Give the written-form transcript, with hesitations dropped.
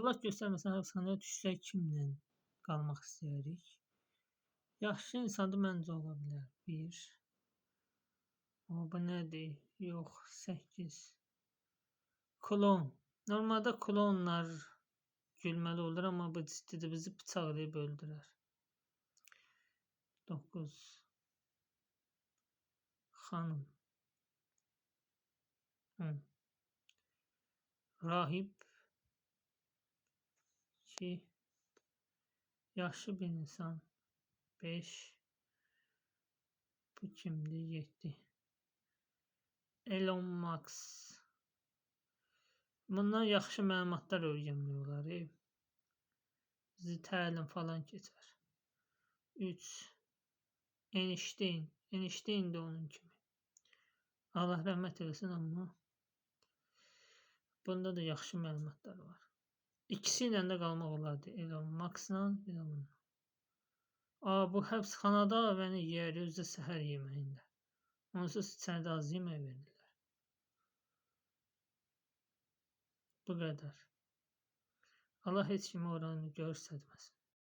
Övlad göstərməsən həbsxanaya düşsək kimlə qalmaq istəyirik? Yaxşı insandır məncə ola bilər. 1. Bu nədir? Yox, 8. Klon. Normalda klonlar gülməli olur, amma bu ciddidir. Bizi bıçaqlayıb öldürər. 9. Xanım. 10. Rahib. 2. Yaxşı bir insan. 5. Bu kimdir? 7. Elon Musk. Bundan yaxşı məlumatlar öyrənmək olar. Bizi təlim falan keçər. 3. Einstein. Einstein də onun kimi. Allah rəhmət eləsin, amma bunda da yaxşı məlumatlar var. İkisi ilə də qalmaq olardı. Elon Musk'la bir də bununla. Bu həbsxanada məni yeyər özü səhər yeməyində. Onsuz içəridə az yemək verirlər. Bu qədər. Allah heç kimi oranı göstərməsin.